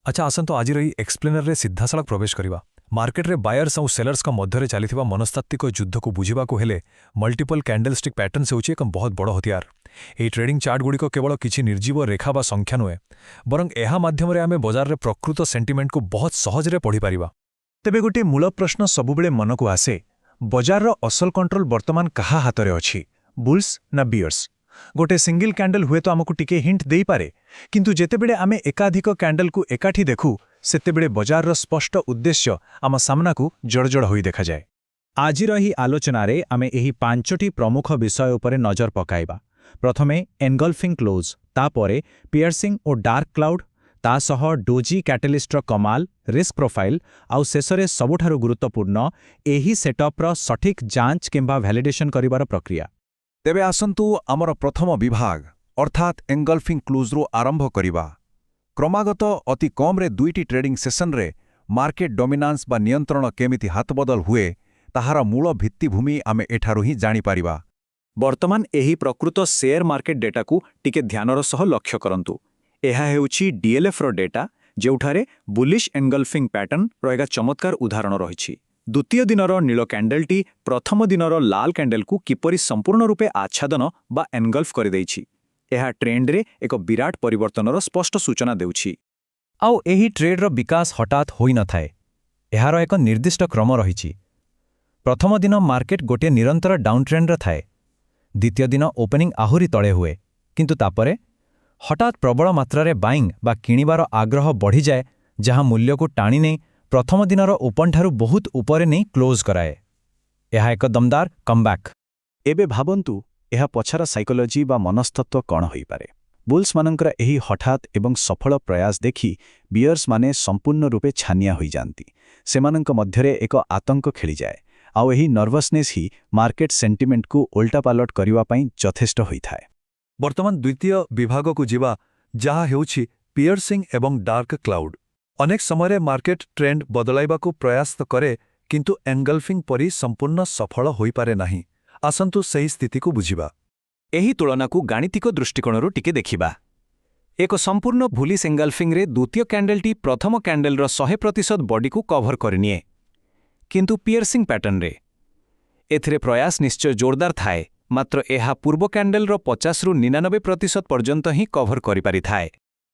अच्छा आसतु आज एक्सप्लेनर रे सीधा सड़क प्रवेश करवा मार्केट रे बायर्स और सेलर्स का मध्य चली मनस्तात्विक युद्ध को बुझा हेले मल्टीपल कैंडलस्टिक पैटर्न्स होची एक बहुत बड़ हथियार। ये ट्रेडिंग चार्ट गुड़िक केवल किसी निर्जीव रेखा बा संख्या नुहे बरं यह माध्यम आम बजार रे प्रकृत सेंटिमेंट को बहुत सहजरे पढ़ी पारिबा। तेबे गोटे मूल प्रश्न सबुबले मन को आसे, बजार असल कंट्रोल वर्तमान कहा हाथ में अच्छी, बुल्स ना बियर्स? गोटे सिंगल कैंडल हुए तो आमको टिके हिंट दे पारे, किंतु जेतेबेले आमे एकाधिक कैंडल को एकाठी देखू सेतेबेले बजार स्पष्ट उद्देश्य आम सामना को जड़जड़ होई देखा जाए। आजिर ही आलोचनारे आमे एही पांचटी प्रमुख विषय उपरे नजर पकाइबा। प्रथमे एनगल्फिंग क्लोज, तापरे पियर्सिंग और डार्क क्लाउड, तासह डोजी कैटलिस्टर कमाल, रिस्क प्रोफाइल, आउ शेषरे सबुठारु गुरुत्वपूर्ण एही सेटअप्र सठिक जांच किंबा भैलिडेशन करिवार प्रक्रिया। तेबे आसंतु आमर प्रथम विभाग अर्थात एंगल्फिंग क्लोज्रु आरंभ करिबा। क्रमागत अति कम्रे दुईटी ट्रेडिंग सेशन रे मार्केट डोमिनान्स बा नियंत्रण केमिति हातबदल हुए ताहार मूल भित्तिभूमि आमे एठारु ही जानी पारिबा। वर्तमान एही प्रकृत शेयर मार्केट डेटा को टिके ध्यानर सह लक्ष्य करंतु। एहा हेउछि डीएलएफ रो डेटा, जेउठारे बुलिश एंगल्फिंग पैटर्न रो एक चमत्कार उदाहरण रहिछि। द्वितीय दिनर नील कैंडलटी प्रथम दिनर लाल कैंडल को किपरि संपूर्ण रूपे आच्छादन बा एनगल्फ कर देछि। एहा ट्रेंड रे एक विराट परिवर्तनर स्पष्ट सूचना देउछि। आउ एही ट्रेड रो विकास हठात होई न थाए, एहार एक निर्दिष्ट क्रम रहिछि। प्रथम दिन मार्केट गोटे निरंतर डाउन ट्रेंड रे थाए, द्वितीय दिन ओपनिंग आहुरी तळे हुए, किंतु तापरे हठात प्रबल मात्रारे बाइंग बा किणिबार आग्रह बढ़ी जाए, जहां मूल्य को टाणी नहीं प्रथम दिनर ओपन ठारू बहुत उपरे नहीं क्लोज कराए। यह एक दमदार कमबैक। एबे भाबंतु एहा पछार साइकोलॉजी बा मनस्तत्व कौन होई पारे। बुल्स मानकर एही हठात एवं सफल प्रयास देखी बियर्स माने संपूर्ण रूपे छानिया होई जानती। सेमानंक मध्यरे एक आतंक खेली जाए, आउ एही नर्वसनेस ही मार्केट सेंटिमेंट को उल्टा पालट करिवा पई यथेष्ट होई थाए। वर्तमान द्वितीय विभाग को जीवा जहा हेउछि पियर्सिंग एवं डार्क क्लाउड। अनेक समय मार्केट ट्रेंड बदलाइबा को प्रयास तो करे, किंतु एंगल्फिंग परी संपूर्ण सफल होई पारे नाही। आसंतु सही स्थिति को बुझिबा। एही तुलना को गाणितिक दृष्टिकोणरू टिके देखिबा। एक संपूर्ण बुलिश एंगल्फिंग रे द्वितीय कैंडलटी प्रथम कैंडल 100% बॉडी को कवर करनिए, किंतु पियर्सिंग पैटर्न रे एथिरे प्रयास निश्चय जोरदार थाए, मात्र एहा पूर्व कैंडल 50 रु 99% पर्यंत ही कवर करि पारि थाए।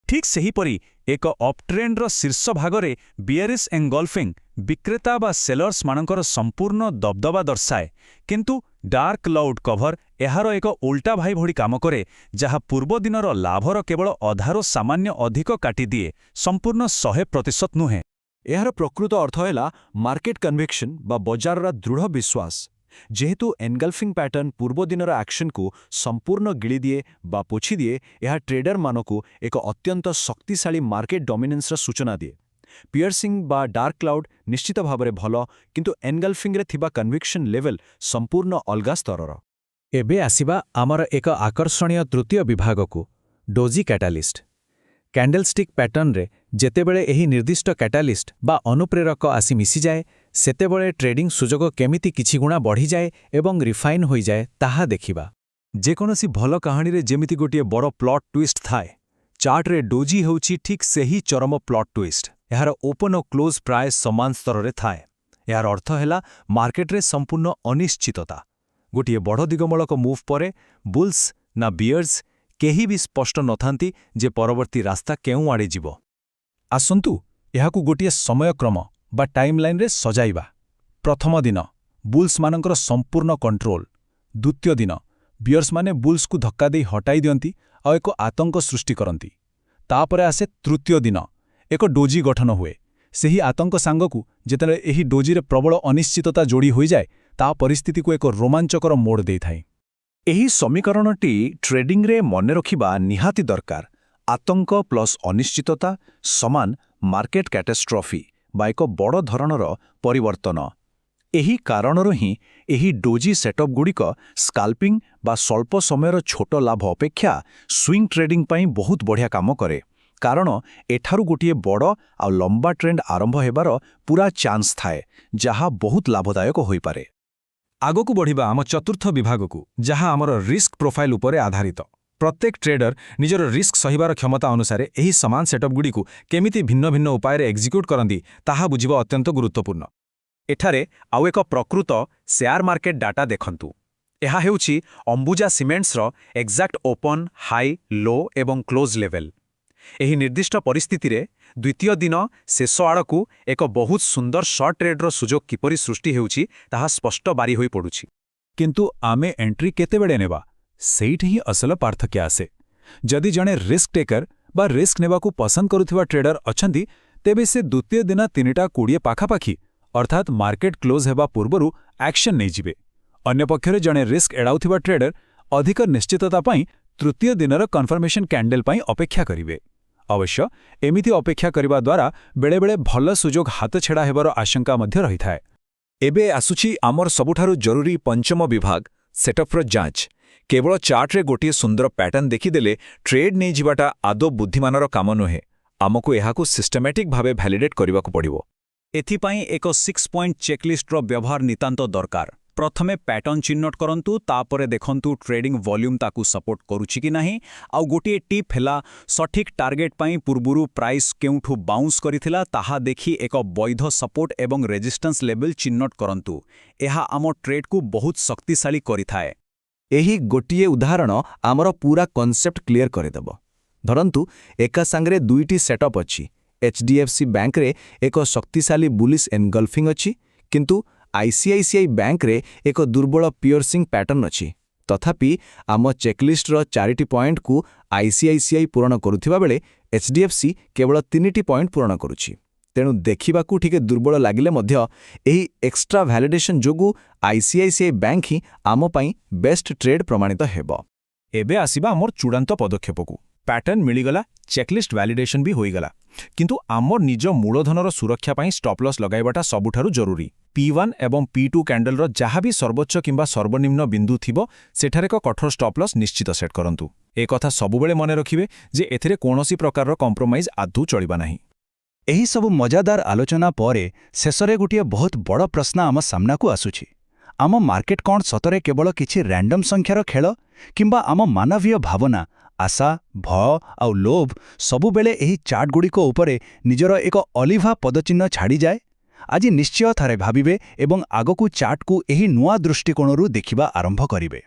ठीक सेहीपरि एक अपट्रेंड्र शीर्ष भागरे बियरिश एंगल्फिंग विक्रेता बा सेलर्स मानकर संपूर्ण दबदबा दर्शाए, किंतु डार्क क्लाउड कभर एहार एक उल्टा भाई भड़ी काम करे, जहा पूर्व दिनर लाभर केवल अधारो सामान्य अधिक काटी दिए, संपूर्ण 100% नुहे। एहार प्रकृत अर्थ हैला मार्केट कन्विक्शन बा बजारर दृढ़ विश्वास। जेहेतु एनगल्फिंग पैटर्न पूर्व दिनर एक्शन को संपूर्ण गिड़ी दिए बा पोछि दिए, यह ट्रेडर मानकु एक अत्यंत शक्तिशाली मार्केट डोमिनेंसर सूचना दिए। पियर्सिंग बा डार्क क्लाउड निश्चित भावरे भल, किंतु एनगल्फिंग रे थिबा कन्विक्शन लेवल संपूर्ण अलगा स्तरर। एबे आसिबा आमर एक आकर्षणीय तृतीय विभाग को, डोजी कैटालिस्ट। कैंडलस्टिक पैटर्न रे जेतेबेले एही निर्दिष्ट कैटालिस्ट बा अनुप्रेरक आसी मिसी जाए, सेतेबेले ट्रेडिंग सुजोग केमिति किछि गुणा बढ़ी जाए एवं रिफाइन होई जाए ताहा देखिबा। जेकोनोसी भल कहानी रे जेमिति गोटिए बड़ प्लॉट ट्विस्ट थाए, चार्ट रे डोजी हेउछि ठीक सेही चरम प्लॉट ट्विस्ट। यार ओपन और क्लोज प्राय समान स्तर रे थाए। यार अर्थ हैला मार्केट रे संपूर्ण अनिश्चितता। गोटिए बड़ दिगमूलक मूव परे बुल्स ना बियर्स केही भी स्पष्ट नथांती जे परवर्ती रास्ता केउ आड़े जीवो। आसंतु एहाकु गोटिए समयक्रम बा टाइमलाइन रे सजाइबा। प्रथम दिन बुल्स मानकर संपूर्ण कंट्रोल, द्वितीय दिन बियर्स माने बुल्स को धक्का दे हटाई दियंती और एक आतंक सृष्टि करंती। तापरे आसे तृतीय दिन एक डोजी गठन हुए। सेही आतंक सांगकु जेतेले एही डोजी रे प्रबल अनिश्चितता जोड़ी होई जाए, ता परिस्थिति को एक रोमांचकर मोड़ देई थाए। एही समीकरणटी ट्रेडिंग रे मने रखिबा निहाती दरकार। आतंक प्लस अनिश्चितता समान मार्केट कैटास्ट्रॉफी बा एक बड़ धरणर परिवर्तन। एही कारणरो ही एही डोजी सेटअप गुड़िक स्काल्पिंग बा स्वल्प समयर छोट लाभ अपेक्षा स्विंग ट्रेडिंग पाई बहुत बढ़िया काम करे, कारण एठारु गोटिए बड़ आ लंबा ट्रेंड आरंभ हेबार पूरा चांस थाए, जहा बहुत लाभदायक होई पारे। आगकु बढ़िबा आम चतुर्थ विभाग को, जहा आमर रिस्क प्रोफाइल उपरे आधारित। ପ୍ରତ୍ୟେକ ଟ୍ରେଡର ନିଜର ରିସ୍କ ସହିବାର କ୍ଷମତା ଅନୁସାରେ ଏହି ସମାନ ସେଟଅପ୍ଗୁଡ଼ିକୁ କେମିତି ଭିନ୍ନ ଭିନ୍ନ ଉପାୟରେ ଏକ୍ଜିକ୍ୟୁଟ୍ କରନ୍ତି ତାହା ବୁଝିବା ଅତ୍ୟନ୍ତ ଗୁରୁତ୍ୱପୂର୍ଣ୍ଣ। ଏଠାରେ ଆଉ ଏକ ପ୍ରକୃତ ସେୟାର ମାର୍କେଟ ଡାଟା ଦେଖନ୍ତୁ। ଏହା ହେଉଛି ଅମ୍ବୁଜା ସିମେଣ୍ଟସର ଏକ୍ଜାକ୍ଟ ଓପନ୍, ହାଇ, ଲୋ ଏବଂ କ୍ଲୋଜ୍ ଲେଭେଲ୍। ଏହି ନିର୍ଦ୍ଦିଷ୍ଟ ପରିସ୍ଥିତିରେ ଦ୍ୱିତୀୟ ଦିନ ଶେଷ ଆଡ଼କୁ ଏକ ବହୁତ ସୁନ୍ଦର ସର୍ଟ ଟ୍ରେଡ୍ର ସୁଯୋଗ କିପରି ସୃଷ୍ଟି ହେଉଛି ତାହା ସ୍ପଷ୍ଟ ବାରି ହୋଇପଡ଼ୁଛି। କିନ୍ତୁ ଆମେ ଏଣ୍ଟ୍ରି କେତେବେଳେ ନେବା, ସେଇଠି ହିଁ ଅସଲ ପାର୍ଥକ୍ୟ ଆସେ। ଯଦି ଜଣେ ରିସ୍କ ଟେକର ବା ରିସ୍କ ନେବାକୁ ପସନ୍ଦ କରୁଥିବା ଟ୍ରେଡର ଅଛନ୍ତି, ତେବେ ସେ ଦ୍ୱିତୀୟ ଦିନ 3:20 ପାଖାପାଖି ଅର୍ଥାତ୍ ମାର୍କେଟ କ୍ଲୋଜ୍ ହେବା ପୂର୍ବରୁ ଆକ୍ସନ୍ ନେଇଯିବେ। ଅନ୍ୟପକ୍ଷରେ ଜଣେ ରିସ୍କ ଏଡ଼ାଉଥିବା ଟ୍ରେଡର ଅଧିକ ନିଶ୍ଚିତତା ପାଇଁ ତୃତୀୟ ଦିନର କନଫର୍ମେସନ୍ କ୍ୟାଣ୍ଡେଲ ପାଇଁ ଅପେକ୍ଷା କରିବେ। ଅବଶ୍ୟ ଏମିତି ଅପେକ୍ଷା କରିବା ଦ୍ୱାରା ବେଳେବେଳେ ଭଲ ସୁଯୋଗ ହାତଛଡ଼ା ହେବାର ଆଶଙ୍କା ମଧ୍ୟ ରହିଥାଏ। ଏବେ ଆସୁଛି ଆମର ସବୁଠାରୁ ଜରୁରୀ ପଞ୍ଚମ ବିଭାଗ, ସେଟଅପ୍ର ଯାଞ୍ଚ। କେବଳ ଚାର୍ଟରେ ଗୋଟିଏ ସୁନ୍ଦର ପ୍ୟାଟର୍ନ ଦେଖିଦେଲେ ଟ୍ରେଡ୍ ନେଇଯିବାଟା ଆଦୌ ବୁଦ୍ଧିମାନର କାମ ନୁହେଁ। ଆମକୁ ଏହାକୁ ସିଷ୍ଟମେଟିକ୍ ଭାବେ ଭ୍ୟାଲିଡେଟ୍ କରିବାକୁ ପଡ଼ିବ। ଏଥିପାଇଁ ଏକ 6 ପଏଣ୍ଟ ଚେକଲିଷ୍ଟର ବ୍ୟବହାର ନିତାନ୍ତ ଦରକାର। ପ୍ରଥମେ ପ୍ୟାଟର୍ନ ଚିହ୍ନଟ କରନ୍ତୁ, ତାପରେ ଦେଖନ୍ତୁ ଟ୍ରେଡିଂ ଭଲ୍ୟୁମ୍ ତାକୁ ସପୋର୍ଟ କରୁଛି କି ନାହିଁ। ଆଉ ଗୋଟିଏ ଟିପ୍ ହେଲା, ସଠିକ୍ ଟାର୍ଗେଟ୍ ପାଇଁ ପୂର୍ବରୁ ପ୍ରାଇସ୍ କେଉଁଠୁ ବାଉନ୍ସ କରିଥିଲା ତାହା ଦେଖି ଏକ ବୈଧ ସପୋର୍ଟ ଏବଂ ରେଜିଷ୍ଟାନ୍ସ ଲେଭେଲ୍ ଚିହ୍ନଟ କରନ୍ତୁ। ଏହା ଆମ ଟ୍ରେଡ୍କୁ ବହୁତ ଶକ୍ତିଶାଳୀ କରିଥାଏ। ଏହି ଗୋଟିଏ ଉଦାହରଣ ଆମର ପୁରା କନସେପ୍ଟ କ୍ଲିୟର କରିଦେବ। ଧରନ୍ତୁ ଏକା ସାଙ୍ଗରେ ଦୁଇଟି ସେଟଅପ୍ ଅଛି। HDFC ବ୍ୟାଙ୍କରେ ଏକ ଶକ୍ତିଶାଳୀ ବୁଲିଶ ଏନଗଲ୍ଫିଂ ଅଛି, କିନ୍ତୁ ICICI ବ୍ୟାଙ୍କରେ ଏକ ଦୁର୍ବଳ ପିୟର୍ସିଂ ପ୍ୟାଟର୍ନ ଅଛି। ତଥାପି ଆମ ଚେକଲିଷ୍ଟର 4ଟି ପଏଣ୍ଟକୁ ICICI ପୂରଣ କରୁଥିବା ବେଳେ HDFC କେବଳ 3ଟି ପଏଣ୍ଟ ପୂରଣ କରୁଛି। ତେଣୁ ଦେଖିବାକୁ ଟିକେ ଦୁର୍ବଳ ଲାଗିଲେ ମଧ୍ୟ ଏହି ଏକ୍ସଟ୍ରା ଭ୍ୟାଲିଡେସନ୍ ଯୋଗୁଁ ICICI ବ୍ୟାଙ୍କ ହିଁ ଆମ ପାଇଁ ବେଷ୍ଟ ଟ୍ରେଡ୍ ପ୍ରମାଣିତ ହେବ। ଏବେ ଆସିବା ଆମର ଚୂଡ଼ାନ୍ତ ପଦକ୍ଷେପକୁ। ପ୍ୟାଟର୍ନ ମିଳିଗଲା, ଚେକଲିଷ୍ଟ ଭ୍ୟାଲିଡେସନ୍ ବି ହୋଇଗଲା। କିନ୍ତୁ ଆମର ନିଜ ମୂଳଧନର ସୁରକ୍ଷା ପାଇଁ ଷ୍ଟପ୍ ଲସ୍ ଲଗାଇବାଟା ସବୁଠାରୁ ଜରୁରୀ। P1 ଏବଂ P2 କ୍ୟାଣ୍ଡେଲର ଯାହା ବି ସର୍ବୋଚ୍ଚ କିମ୍ବା ସର୍ବନିମ୍ନ ବିନ୍ଦୁ ଥିବ, ସେଠାରେ ଏକ କଠୋର ଷ୍ଟପ୍ ଲସ୍ ନିଶ୍ଚିତ ସେଟ୍ କରନ୍ତୁ। ଏ କଥା ସବୁବେଳେ ମନେ ରଖିବେ ଯେ ଏଥିରେ କୌଣସି ପ୍ରକାରର କମ୍ପ୍ରୋମାଇଜ୍ ଆଦୌ ଚଳିବା ନାହିଁ। ଏହିସବୁ ମଜାଦାର ଆଲୋଚନା ପରେ ଶେଷରେ ଗୋଟିଏ ବହୁତ ବଡ଼ ପ୍ରଶ୍ନ ଆମ ସାମ୍ନାକୁ ଆସୁଛି। ଆମ ମାର୍କେଟ କ'ଣ ସତରେ କେବଳ କିଛି ରାଣ୍ଡମ୍ ସଂଖ୍ୟାର ଖେଳ, କିମ୍ବା ଆମ ମାନବୀୟ ଭାବନା, ଆଶା, ଭୟ ଆଉ ଲୋଭ ସବୁବେଳେ ଏହି ଚାର୍ଟଗୁଡ଼ିକ ଉପରେ ନିଜର ଏକ ଅଲିଭା ପଦଚିହ୍ନ ଛାଡ଼ିଯାଏ? ଆଜି ନିଶ୍ଚୟ ଥରେ ଭାବିବେ ଏବଂ ଆଗକୁ ଚାର୍ଟକୁ ଏହି ନୂଆ ଦୃଷ୍ଟିକୋଣରୁ ଦେଖିବା ଆରମ୍ଭ କରିବେ।